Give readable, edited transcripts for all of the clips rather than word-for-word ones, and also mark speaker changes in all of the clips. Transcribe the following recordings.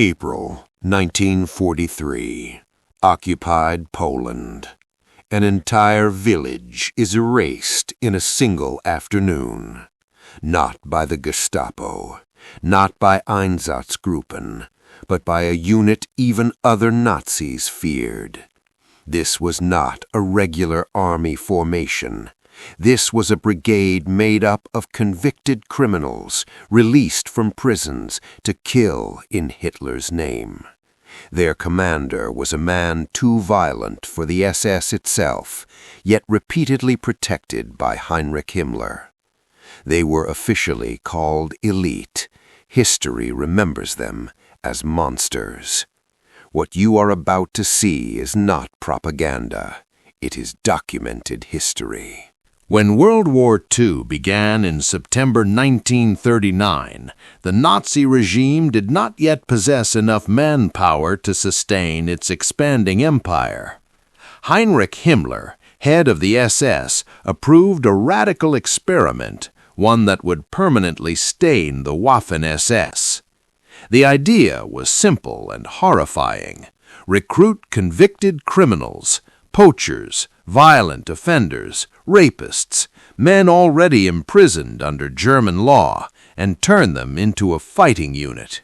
Speaker 1: April 1943. Occupied Poland. An entire village is erased in a single afternoon. Not by the Gestapo, not by Einsatzgruppen, but by a unit even other Nazis feared. This was not a regular army formation. This was a brigade made up of convicted criminals released from prisons to kill in Hitler's name. Their commander was a man too violent for the SS itself, yet repeatedly protected by Heinrich Himmler. They were officially called elite. History remembers them as monsters. What you are about to see is not propaganda. It is documented history.
Speaker 2: When World War II began in September 1939, the Nazi regime did not yet possess enough manpower to sustain its expanding empire. Heinrich Himmler, head of the SS, approved a radical experiment, one that would permanently stain the Waffen-SS. The idea was simple and horrifying. Recruit convicted criminals, poachers, violent offenders, rapists, men already imprisoned under German law, and turn them into a fighting unit.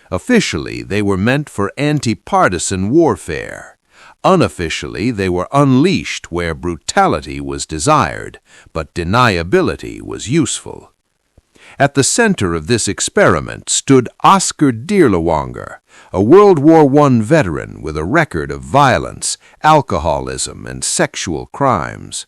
Speaker 2: Officially, they were meant for anti-partisan warfare. Unofficially, they were unleashed where brutality was desired, but deniability was useful. At the center of this experiment stood Oskar Dirlewanger, a World War I veteran with a record of violence, alcoholism, and sexual crimes.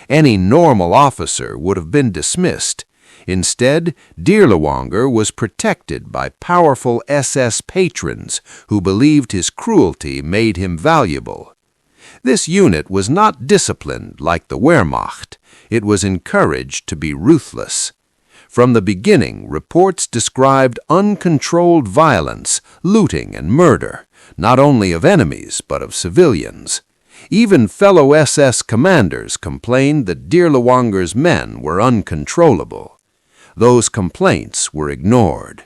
Speaker 2: Any normal officer would have been dismissed. Instead, Dirlewanger was protected by powerful SS patrons who believed his cruelty made him valuable. This unit was not disciplined like the Wehrmacht. It was encouraged to be ruthless. From the beginning, reports described uncontrolled violence, looting, and murder, not only of enemies but of civilians. Even fellow SS commanders complained that Dirlewanger's men were uncontrollable. Those complaints were ignored.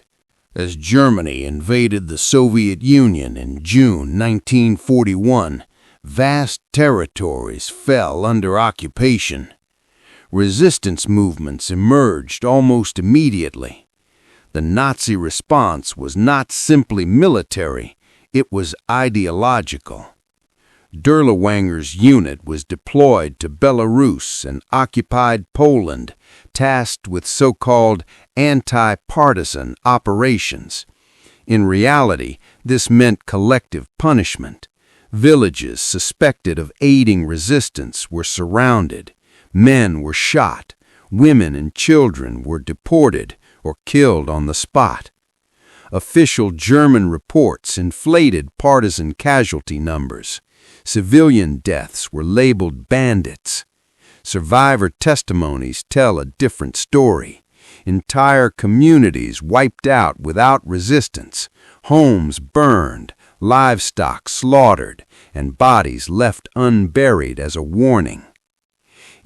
Speaker 2: As Germany invaded the Soviet Union in June 1941, vast territories fell under occupation. Resistance movements emerged almost immediately. The Nazi response was not simply military, it was ideological. Dirlewanger's unit was deployed to Belarus and occupied Poland, tasked with so-called anti-partisan operations. In reality, this meant collective punishment. Villages suspected of aiding resistance were surrounded. Men were shot, women and children were deported or killed on the spot. Official German reports inflated partisan casualty numbers. Civilian deaths were labeled bandits. Survivor testimonies tell a different story. Entire communities wiped out without resistance, homes burned, livestock slaughtered, and bodies left unburied as a warning.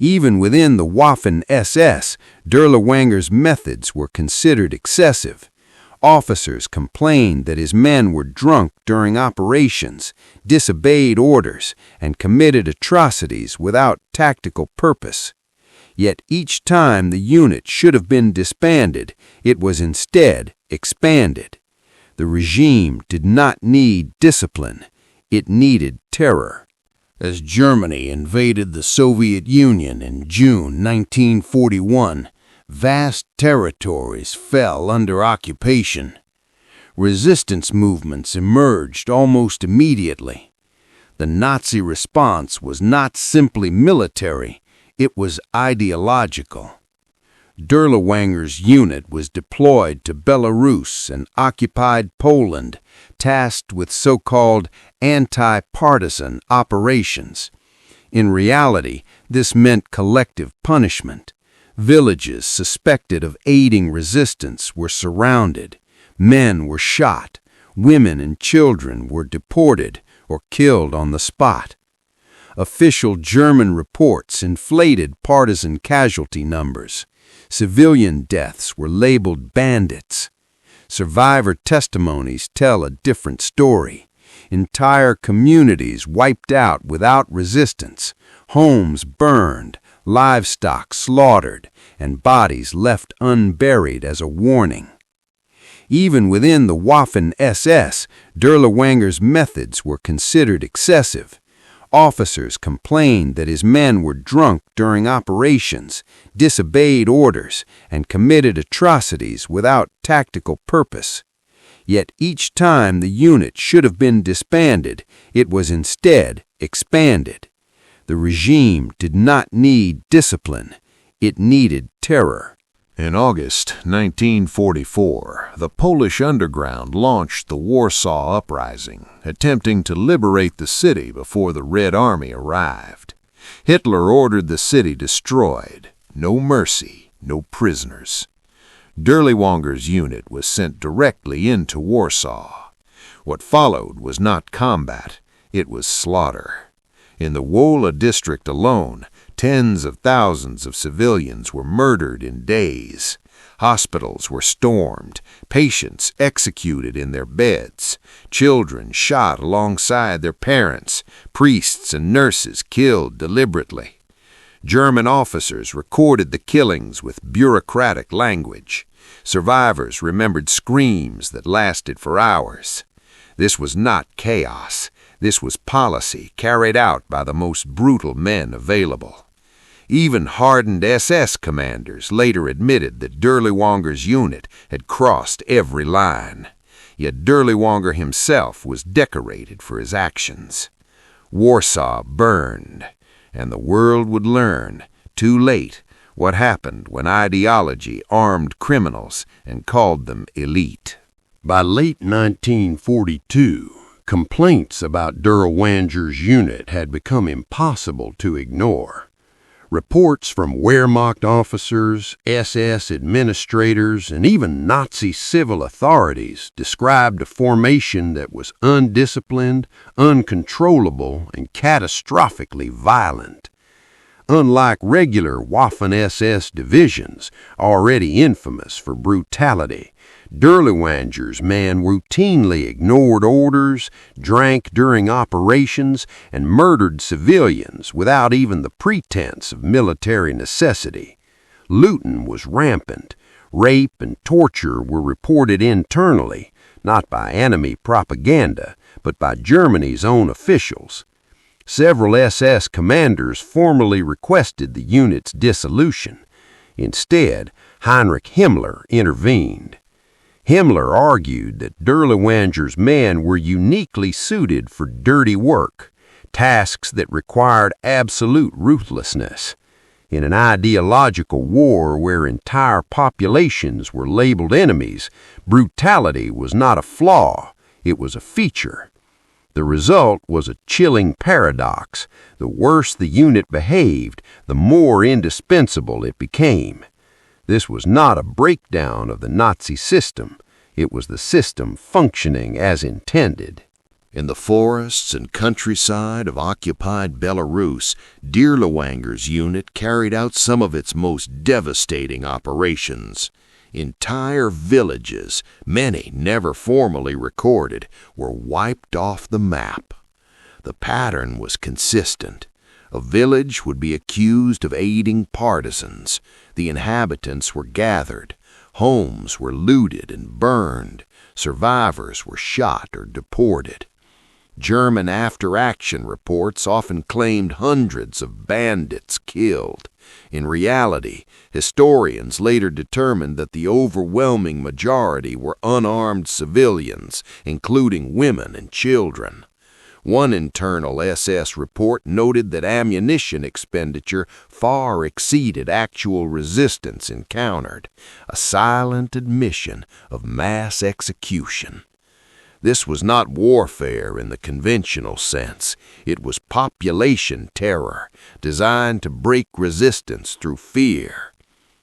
Speaker 2: Even within the Waffen-SS, Dirlewanger's methods were considered excessive. Officers complained that his men were drunk during operations, disobeyed orders, and committed atrocities without tactical purpose. Yet each time the unit should have been disbanded, it was instead expanded. The regime did not need discipline, it needed terror. As Germany invaded the Soviet Union in June 1941, vast territories fell under occupation. Resistance movements emerged almost immediately. The Nazi response was not simply military, it was ideological. Dirlewanger's unit was deployed to Belarus and occupied Poland, tasked with so-called anti-partisan operations. In reality, this meant collective punishment. Villages suspected of aiding resistance were surrounded. Men were shot. Women and children were deported or killed on the spot. Official German reports inflated partisan casualty numbers. Civilian deaths were labeled bandits.
Speaker 3: Survivor testimonies tell a different story. Entire communities wiped out without resistance, homes burned, livestock slaughtered, and bodies left unburied as a warning. Even within the Waffen-SS, Dirlewanger's methods were considered excessive. Officers complained that his men were drunk during operations, disobeyed orders, and committed atrocities without tactical purpose. Yet each time the unit should have been disbanded, it was instead expanded. The regime did not need discipline, it needed terror.
Speaker 2: In August 1944, the Polish underground launched the Warsaw Uprising, attempting to liberate the city before the Red Army arrived. Hitler ordered the city destroyed. No mercy, no prisoners. Dirlewanger's unit was sent directly into Warsaw. What followed was not combat, it was slaughter. In the Wola district alone, tens of thousands of civilians were murdered in days. Hospitals were stormed, patients executed in their beds, children shot alongside their parents, priests and nurses killed deliberately. German officers recorded the killings with bureaucratic language. Survivors remembered screams that lasted for hours. This was not chaos. This was policy carried out by the most brutal men available. Even hardened SS commanders later admitted that Dirlewanger's unit had crossed every line. Yet Dirlewanger himself was decorated for his actions. Warsaw burned, and the world would learn, too late, what happened when ideology armed criminals and called them elite.
Speaker 3: By late 1942, complaints about Dirlewanger's unit had become impossible to ignore. Reports from Wehrmacht officers, SS administrators, and even Nazi civil authorities described a formation that was undisciplined, uncontrollable, and catastrophically violent. Unlike regular Waffen-SS divisions, already infamous for brutality, Dirlewanger's men routinely ignored orders, drank during operations, and murdered civilians without even the pretense of military necessity. Looting was rampant. Rape and torture were reported internally, not by enemy propaganda, but by Germany's own officials. Several SS commanders formally requested the unit's dissolution. Instead, Heinrich Himmler intervened. Himmler argued that Dirlewanger's men were uniquely suited for dirty work, tasks that required absolute ruthlessness. In an ideological war where entire populations were labeled enemies, brutality was not a flaw, it was a feature. The result was a chilling paradox. The worse the unit behaved, the more indispensable it became. This was not a breakdown of the Nazi system. It was the system functioning as intended.
Speaker 2: In the forests and countryside of occupied Belarus, Dirlewanger's unit carried out some of its most devastating operations. Entire villages, many never formally recorded, were wiped off the map. The pattern was consistent. A village would be accused of aiding partisans. The inhabitants were gathered. Homes were looted and burned. Survivors were shot or deported. German after-action reports often claimed hundreds of bandits killed. In reality, historians later determined that the overwhelming majority were unarmed civilians, including women and children. One internal SS report noted that ammunition expenditure far exceeded actual resistance encountered, a silent admission of mass execution. This was not warfare in the conventional sense. It was population terror, designed to break resistance through fear.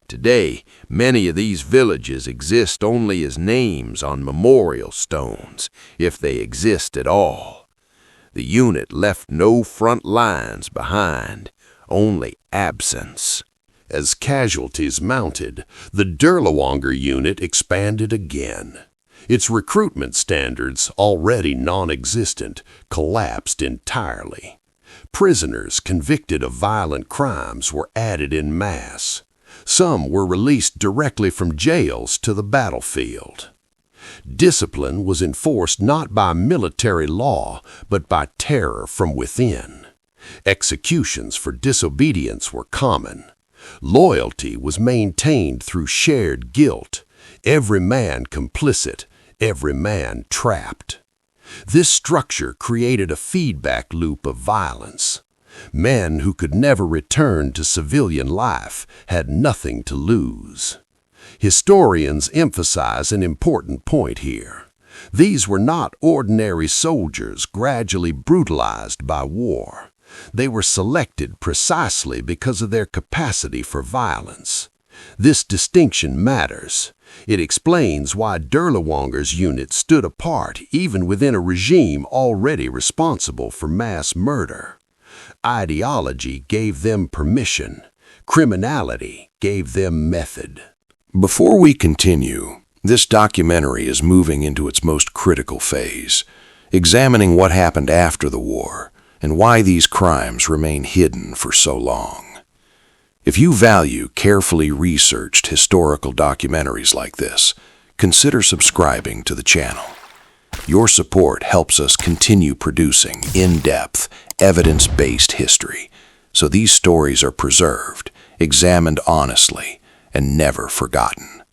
Speaker 2: Today, many of these villages exist only as names on memorial stones, if they exist at all. The unit left no front lines behind, only absence. As casualties mounted, the Dirlewanger unit expanded again.
Speaker 3: Its recruitment standards, already non-existent, collapsed entirely. Prisoners convicted of violent crimes were added en masse. Some were released directly from jails to the battlefield. Discipline was enforced not by military law, but by terror from within. Executions for disobedience were common. Loyalty was maintained through shared guilt. Every man complicit, every man trapped. This structure created a feedback loop of violence. Men who could never return to civilian life had nothing to lose. Historians emphasize an important point here. These were not ordinary soldiers gradually brutalized by war. They were selected precisely because of their capacity for violence. This distinction matters. It explains why Dirlewanger's unit stood apart even within a regime already responsible for mass murder. Ideology gave them permission. Criminality gave them method.
Speaker 1: Before we continue, this documentary is moving into its most critical phase, examining what happened after the war and why these crimes remain hidden for so long. If you value carefully researched historical documentaries like this, consider subscribing to the channel. Your support helps us continue producing in-depth, evidence-based history, so these stories are preserved, examined honestly, and never forgotten.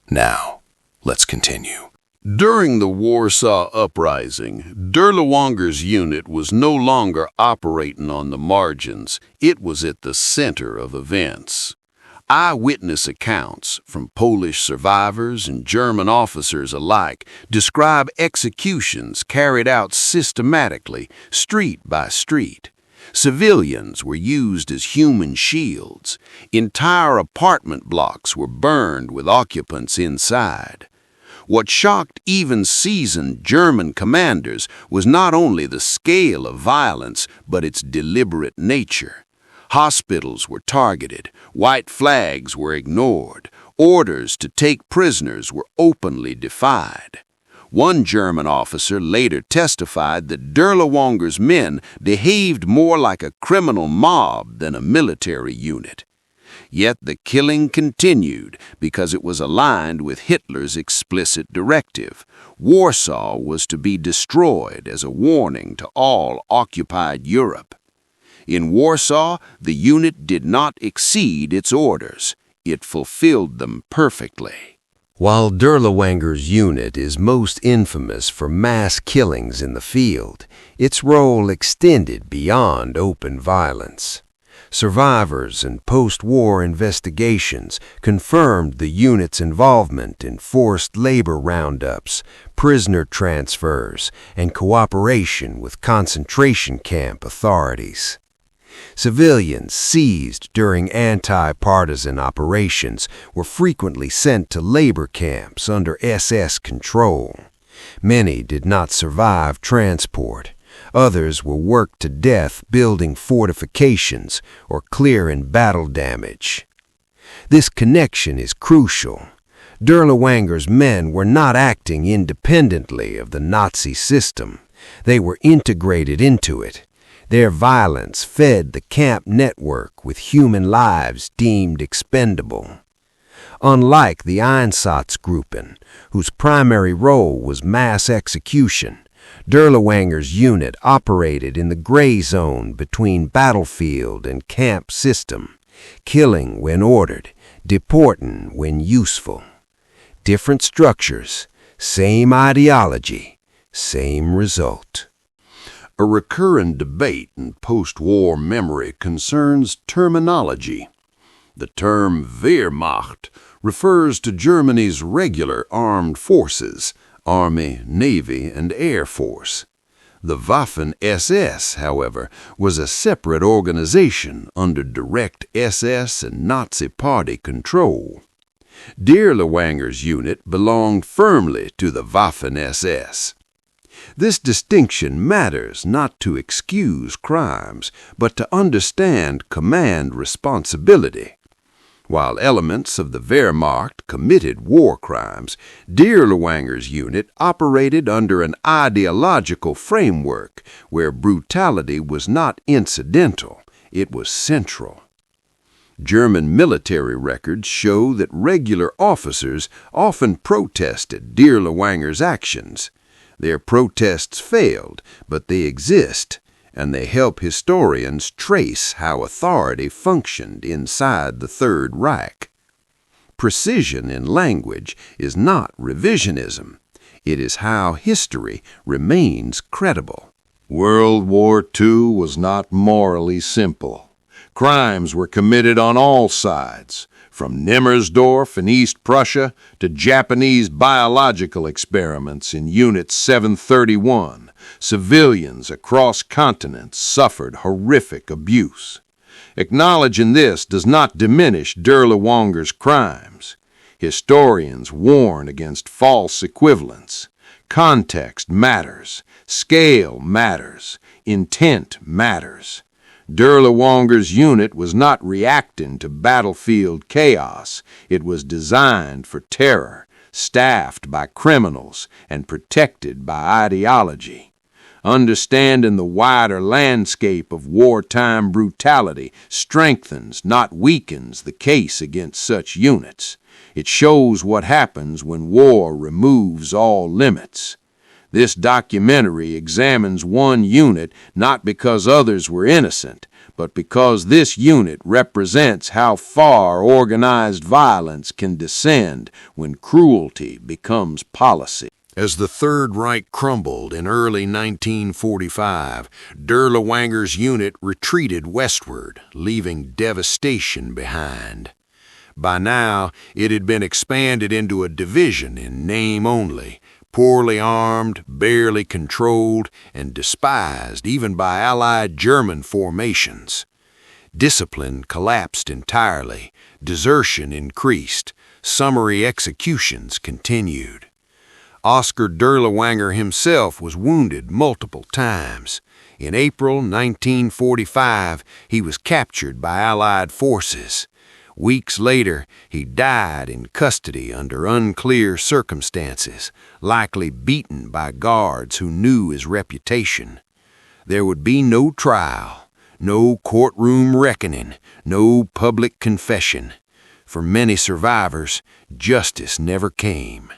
Speaker 1: Now, let's continue.
Speaker 3: During the Warsaw Uprising, Dirlewanger's unit was no longer operating on the margins. It was at the center of events. Eyewitness accounts from Polish survivors and German officers alike describe executions carried out systematically, street by street. Civilians were used as human shields. Entire apartment blocks were burned with occupants inside. What shocked even seasoned German commanders was not only the scale of violence, but its deliberate nature. Hospitals were targeted, white flags were ignored, orders to take prisoners were openly defied. One German officer later testified that Dirlewanger's men behaved more like a criminal mob than a military unit. Yet the killing continued because it was aligned with Hitler's explicit directive. Warsaw was to be destroyed as a warning to all occupied Europe. In Warsaw, the unit did not exceed its orders. It fulfilled them perfectly.
Speaker 1: While Dirlewanger's unit is most infamous for mass killings in the field, its role extended beyond open violence. Survivors and post-war investigations confirmed the unit's involvement in forced labor roundups, prisoner transfers, and cooperation with concentration camp authorities. Civilians seized during anti-partisan operations were frequently sent to labor camps under SS control. Many did not survive transport. Others were worked to death building fortifications or clearing battle damage. This connection is crucial. Dirlewanger's men were not acting independently of the Nazi system. They were integrated into it. Their violence fed the camp network with human lives deemed expendable. Unlike the Einsatzgruppen, whose primary role was mass execution, Dirlewanger's unit operated in the gray zone between battlefield and camp system, killing when ordered, deporting when useful. Different structures, same ideology, same result.
Speaker 3: A recurrent debate in post-war memory concerns terminology. The term Wehrmacht refers to Germany's regular armed forces, Army, Navy, and Air Force. The Waffen-SS, however, was a separate organization under direct SS and Nazi Party control. Dirlewanger's unit belonged firmly to the Waffen-SS. This distinction matters not to excuse crimes, but to understand command responsibility.
Speaker 1: While elements of the Wehrmacht committed war crimes, Dirlewanger's unit operated under an ideological framework where brutality was not incidental, it was central. German military records show that regular officers often protested Dirlewanger's actions. Their protests failed, but they exist, and they help historians trace how authority functioned inside the Third Reich. Precision in language is not revisionism. It is how history remains credible.
Speaker 2: World War II was not morally simple. Crimes were committed on all sides, from Nemmersdorf in East Prussia to Japanese biological experiments in Unit 731. Civilians across continents suffered horrific abuse. Acknowledging this does not diminish Dirlewanger's crimes. Historians warn against false equivalence. Context matters. Scale matters. Intent matters. Dirlewanger's unit was not reacting to battlefield chaos. It was designed for terror, staffed by criminals, and protected by ideology. Understanding the wider landscape of wartime brutality strengthens, not weakens, the case against such units. It shows what happens when war removes all limits. This documentary examines one unit not because others were innocent, but because this unit represents how far organized violence can descend when cruelty becomes policy.
Speaker 1: As the Third Reich crumbled in early 1945, Dirlewanger's unit retreated westward, leaving devastation behind. By now, it had been expanded into a division in name only, poorly armed, barely controlled, and despised even by Allied German formations. Discipline collapsed entirely, desertion increased, summary executions continued. Oskar Dirlewanger himself was wounded multiple times. In April 1945, he was captured by Allied forces. Weeks later, he died in custody under unclear circumstances, likely beaten by guards who knew his reputation. There would be no trial, no courtroom reckoning, no public confession. For many survivors, justice never came.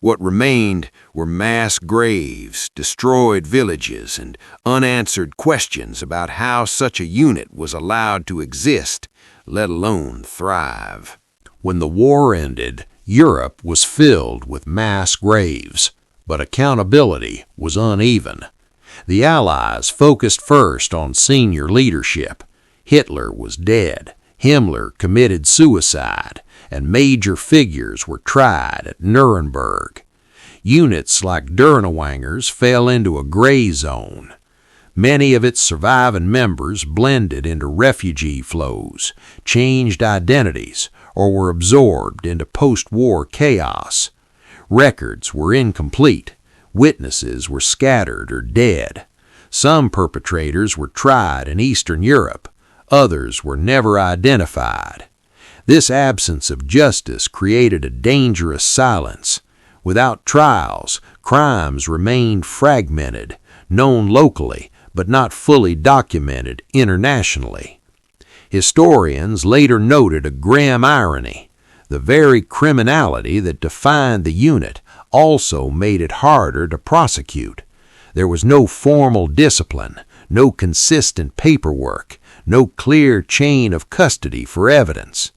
Speaker 1: What remained were mass graves, destroyed villages, and unanswered questions about how such a unit was allowed to exist, let alone thrive.
Speaker 3: When the war ended, Europe was filled with mass graves, but accountability was uneven. The Allies focused first on senior leadership. Hitler was dead, Himmler committed suicide, and major figures were tried at Nuremberg. Units like Dirlewanger's fell into a gray zone. Many of its surviving members blended into refugee flows, changed identities, or were absorbed into post-war chaos. Records were incomplete. Witnesses were scattered or dead. Some perpetrators were tried in Eastern Europe. Others were never identified. This absence of justice created a dangerous silence. Without trials, crimes remained fragmented, known locally, but not fully documented internationally. Historians later noted a grim irony. The very criminality that defined the unit also made it harder to prosecute. There was no formal discipline, no consistent paperwork, no clear chain of custody for evidence.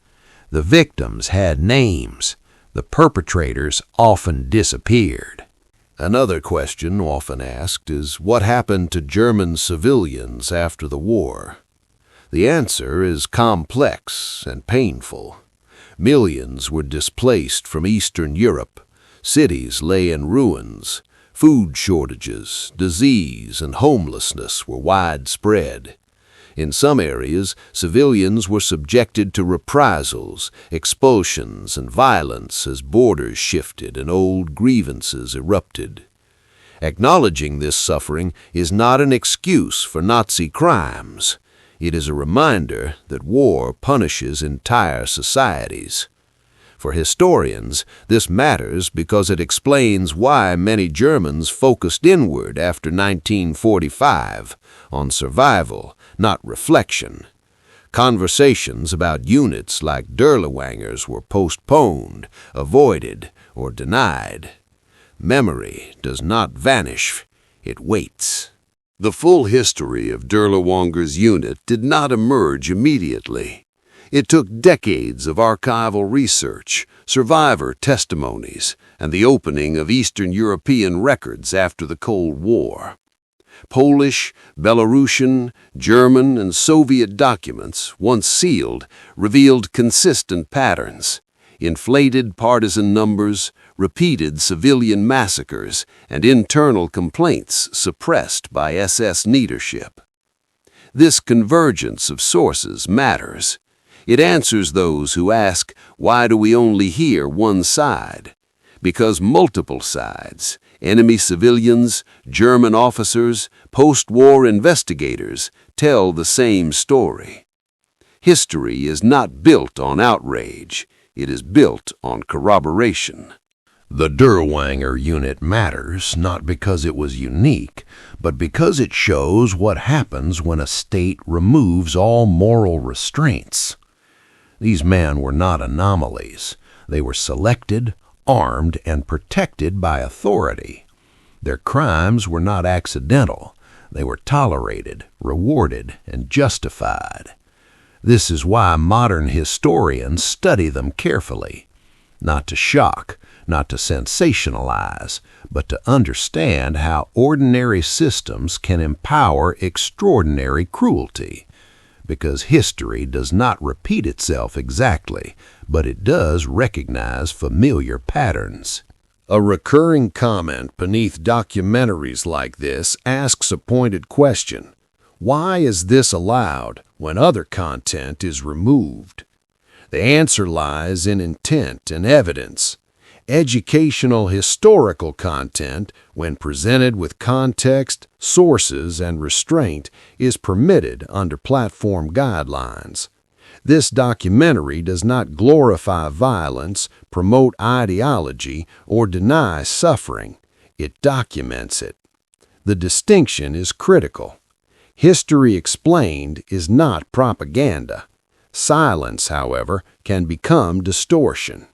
Speaker 3: The victims had names. The perpetrators often disappeared.
Speaker 1: Another question often asked is what happened to German civilians after the war? The answer is complex and painful. Millions were displaced from Eastern Europe. Cities lay in ruins. Food shortages, disease, and homelessness were widespread. In some areas, civilians were subjected to reprisals, expulsions, and violence as borders shifted and old grievances erupted. Acknowledging this suffering is not an excuse for Nazi crimes. It is a reminder that war punishes entire societies. For historians, this matters because it explains why many Germans focused inward after 1945 on survival, not reflection. Conversations about units like Dirlewanger's were postponed, avoided, or denied. Memory does not vanish, it waits. The full history of Dirlewanger's unit did not emerge immediately. It took decades of archival research, survivor testimonies, and the opening of Eastern European records after the Cold War. Polish, Belarusian, German, and Soviet documents, once sealed, revealed consistent patterns: inflated partisan numbers, repeated civilian massacres, and internal complaints suppressed by SS leadership. This convergence of sources matters. It answers those who ask, why do we only hear one side? Because multiple sides, enemy civilians, German officers, post-war investigators, tell the same story. History is not built on outrage. It is built on corroboration.
Speaker 3: The Dirlewanger unit matters not because it was unique, but because it shows what happens when a state removes all moral restraints. These men were not anomalies. They were selected, armed, and protected by authority. Their crimes were not accidental. They were tolerated, rewarded, and justified. This is why modern historians study them carefully, not to shock, not to sensationalize, but to understand how ordinary systems can empower extraordinary cruelty. Because history does not repeat itself exactly, but it does recognize familiar patterns.
Speaker 2: A recurring comment beneath documentaries like this asks a pointed question. Why is this allowed when other content is removed? The answer lies in intent and evidence. Educational historical content, when presented with context, sources, and restraint, is permitted under platform guidelines. This documentary does not glorify violence, promote ideology, or deny suffering. It documents it. The distinction is critical. History explained is not propaganda. Silence, however, can become distortion.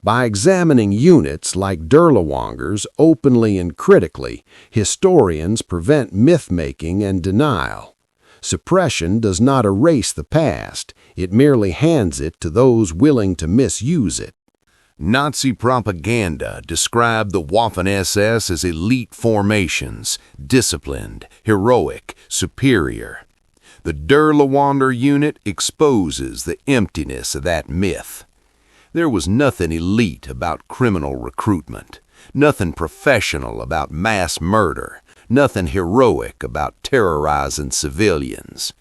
Speaker 2: By examining units like Dirlewanger's openly and critically, historians prevent myth-making and denial. Suppression does not erase the past, it merely hands it to those willing to misuse it.
Speaker 1: Nazi propaganda described the Waffen-SS as elite formations, disciplined, heroic, superior. The Dirlewanger unit exposes the emptiness of that myth. There was nothing elite about criminal recruitment, nothing professional about mass murder, nothing heroic about terrorizing civilians.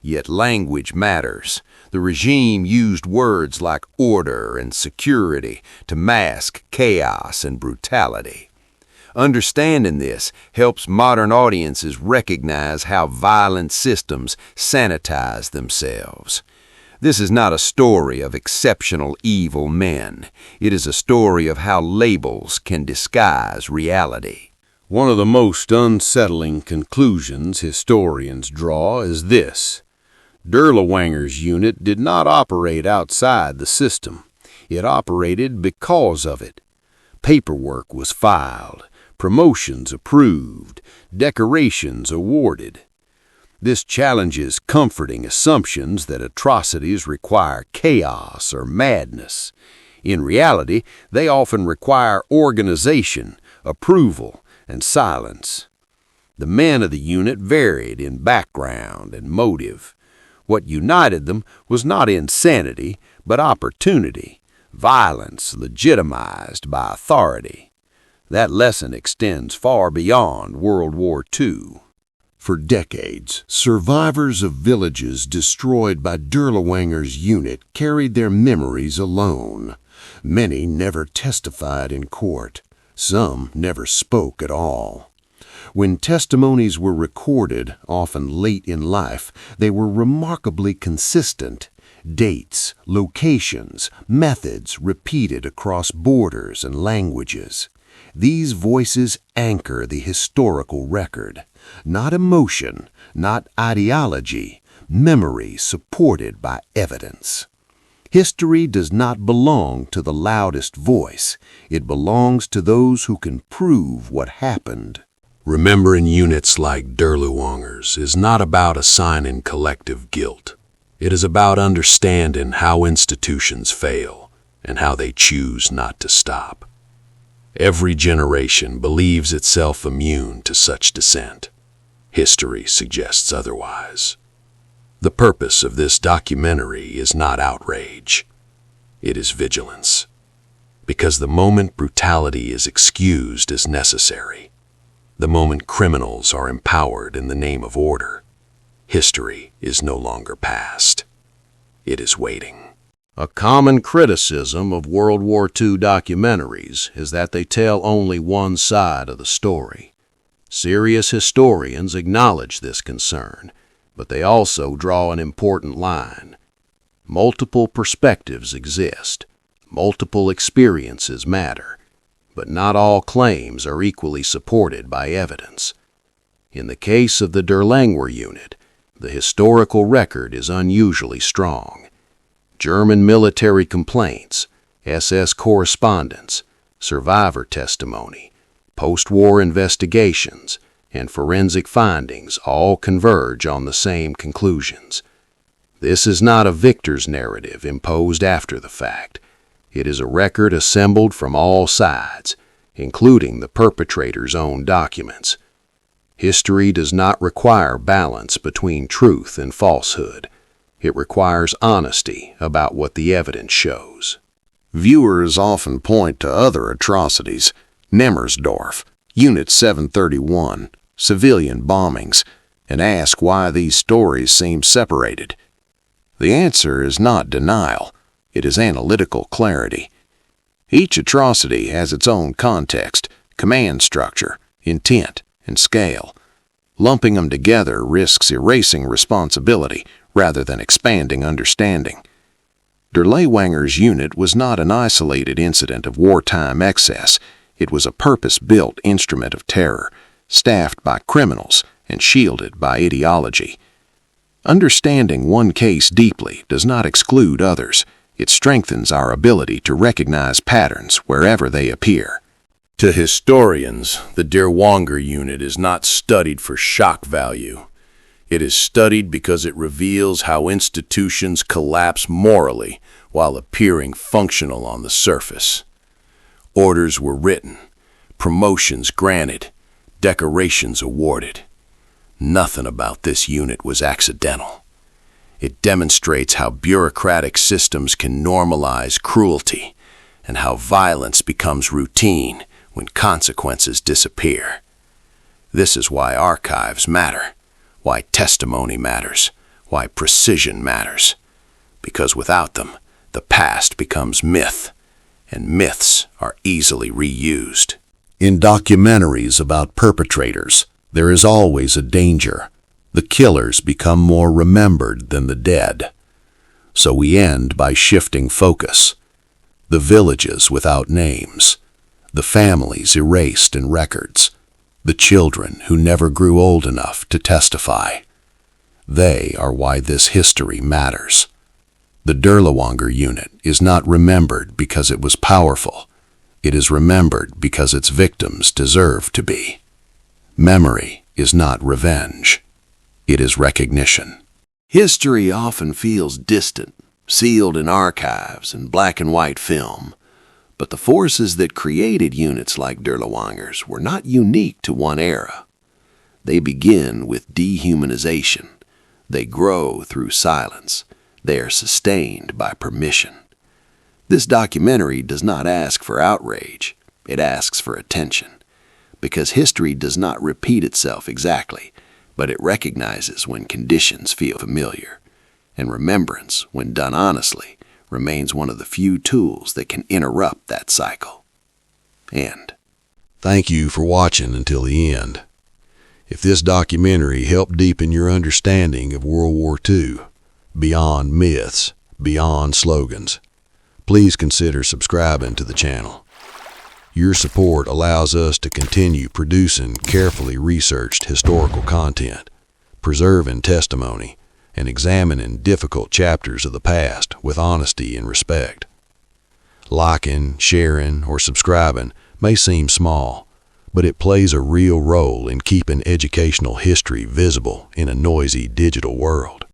Speaker 1: Yet language matters. The regime used words like order and security to mask chaos and brutality. Understanding this helps modern audiences recognize how violent systems sanitize themselves. This is not a story of exceptional evil men. It is a story of how labels can disguise reality.
Speaker 2: One of the most unsettling conclusions historians draw is this. Dirlewanger's unit did not operate outside the system. It operated because of it. Paperwork was filed, promotions approved, decorations awarded. This challenges comforting assumptions that atrocities require chaos or madness. In reality, they often require organization, approval, and silence. The men of the unit varied in background and motive. What united them was not insanity, but opportunity, violence legitimized by authority. That lesson extends far beyond World War II.
Speaker 3: For decades, survivors of villages destroyed by Dirlewanger's unit carried their memories alone. Many never testified in court. Some never spoke at all.
Speaker 1: When testimonies were recorded, often late in life, they were remarkably consistent. Dates, locations, methods repeated across borders and languages. These voices anchor the historical record. Not emotion, not ideology, memory supported by evidence. History does not belong to the loudest voice. It belongs to those who can prove what happened.
Speaker 2: Remembering units like Dirlewanger's is not about assigning collective guilt. It is about understanding how institutions fail and how they choose not to stop. Every generation believes itself immune to such dissent. History suggests otherwise. The purpose of this documentary is not outrage. It is vigilance. Because the moment brutality is excused as necessary, the moment criminals are empowered in the name of order, history is no longer past. It is waiting. A common criticism of World War II documentaries is that they tell only one side of the story. Serious historians acknowledge this concern, but they also draw an important line. Multiple perspectives exist. Multiple experiences matter. But not all claims are equally supported by evidence. In the case of the Dirlewanger unit, the historical record is unusually strong. German military complaints, SS correspondence, survivor testimony, post-war investigations, and forensic findings all converge on the same conclusions. This is not a victor's narrative imposed after the fact. It is a record assembled from all sides, including the perpetrator's own documents. History does not require balance between truth and falsehood. It requires honesty about what the evidence shows.
Speaker 4: Viewers often point to other atrocities, Nemmersdorf, Unit 731, civilian bombings, and ask why these stories seem separated. The answer is not denial. It is analytical clarity. Each atrocity has its own context, command structure, intent, and scale. Lumping them together risks erasing responsibility rather than expanding understanding. Dirlewanger's unit was not an isolated incident of wartime excess. It was a purpose-built instrument of terror, staffed by criminals and shielded by ideology. Understanding one case deeply does not exclude others. It strengthens our ability to recognize patterns wherever they appear.
Speaker 2: To historians, the Dirlewanger unit is not studied for shock value. It is studied because it reveals how institutions collapse morally while appearing functional on the surface. Orders were written, promotions granted, decorations awarded. Nothing about this unit was accidental. It demonstrates how bureaucratic systems can normalize cruelty and how violence becomes routine when consequences disappear. This is why archives matter, why testimony matters, why precision matters. Because without them, the past becomes myth, and myths are easily reused.
Speaker 4: In documentaries about perpetrators, there is always a danger. The killers become more remembered than the dead. So we end by shifting focus. The villages without names, the families erased in records, the children who never grew old enough to testify. They are why this history matters. The Dirlewanger unit is not remembered because it was powerful. It is remembered because its victims deserve to be. Memory is not revenge. It is recognition.
Speaker 1: History often feels distant, sealed in archives and black and white film. But the forces that created units like Dirlewanger's were not unique to one era. They begin with dehumanization. They grow through silence. They are sustained by permission. This documentary does not ask for outrage. It asks for attention. Because history does not repeat itself exactly, but it recognizes when conditions feel familiar. And remembrance, when done honestly, remains one of the few tools that can interrupt that cycle. End.
Speaker 4: Thank you for watching until the end.
Speaker 3: If this documentary helped deepen your understanding of World War II, beyond myths, beyond slogans, please consider subscribing to the channel. Your support allows us to continue producing carefully researched historical content, preserving testimony, and examining difficult chapters of the past with honesty and respect. Liking, sharing, or subscribing may seem small, but it plays a real role in keeping educational history visible in a noisy digital world.